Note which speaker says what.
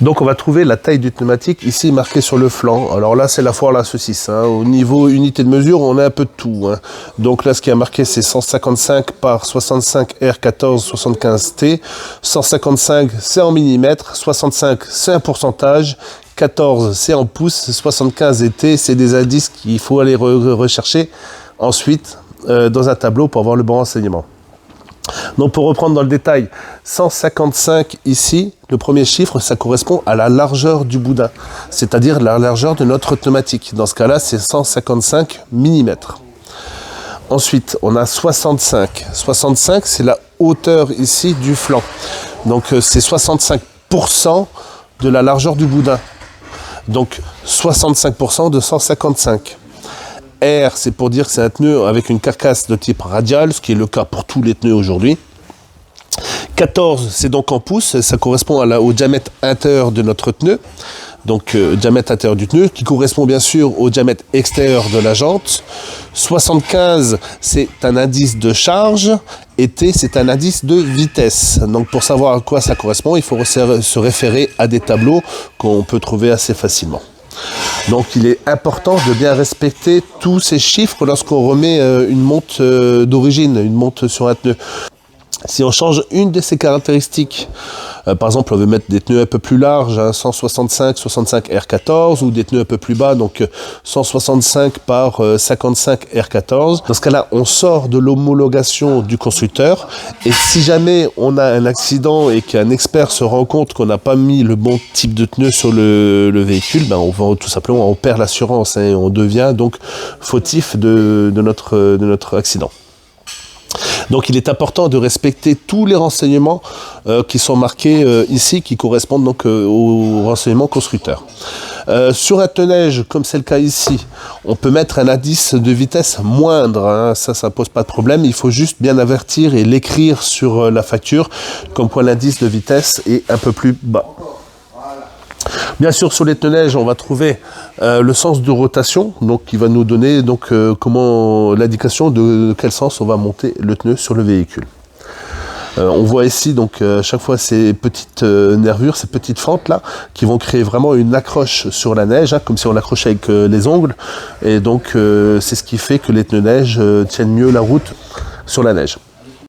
Speaker 1: Donc on va trouver la taille du pneumatique ici marquée sur le flanc. Alors là c'est la foire à la saucisse, hein. Au niveau unité de mesure on a un peu de tout, hein. Donc là ce qui est marqué c'est 155 par 65 R14 75 T. 155 c'est en millimètres, 65 c'est un pourcentage, 14 c'est en pouces, 75 et T c'est des indices qu'il faut aller rechercher ensuite dans un tableau pour avoir le bon renseignement. Donc pour reprendre dans le détail, 155 ici, le premier chiffre, ça correspond à la largeur du boudin, c'est-à-dire la largeur de notre pneumatique. Dans ce cas-là, c'est 155 mm. Ensuite, on a 65. 65, c'est la hauteur ici du flanc. Donc c'est 65% de la largeur du boudin. Donc 65% de 155. R, c'est pour dire que c'est un pneu avec une carcasse de type radial, ce qui est le cas pour tous les pneus aujourd'hui. 14, c'est donc en pouces, ça correspond au diamètre intérieur de notre pneu. Donc diamètre intérieur du pneu, qui correspond bien sûr au diamètre extérieur de la jante. 75, c'est un indice de charge. Et T, c'est un indice de vitesse. Donc pour savoir à quoi ça correspond, il faut se référer à des tableaux qu'on peut trouver assez facilement. Donc il est important de bien respecter tous ces chiffres lorsqu'on remet une monte d'origine, une monte sur un pneu. Si on change une de ces caractéristiques, par exemple on veut mettre des pneus un peu plus larges, hein, 165 R14, ou des pneus un peu plus bas, donc 165 par 55 R14. Dans ce cas-là, on sort de l'homologation du constructeur, et si jamais on a un accident et qu'un expert se rend compte qu'on n'a pas mis le bon type de pneu sur le véhicule, ben tout simplement on perd l'assurance, hein, et on devient donc fautif de notre accident. Donc il est important de respecter tous les renseignements qui sont marqués ici, qui correspondent donc aux renseignements constructeurs. Sur un pneu-neige, comme c'est le cas ici, on peut mettre un indice de vitesse moindre, hein, ça ne pose pas de problème, il faut juste bien avertir et l'écrire sur la facture, comme quoi l'indice de vitesse est un peu plus bas. Bien sûr, sur les pneus-neige, on va trouver le sens de rotation, donc qui va nous donner donc l'indication de quel sens on va monter le pneu sur le véhicule. On voit ici donc chaque fois ces petites nervures, ces petites fentes là, qui vont créer vraiment une accroche sur la neige, hein, comme si on l'accrochait avec les ongles. Et donc c'est ce qui fait que les pneus-neige tiennent mieux la route sur la neige.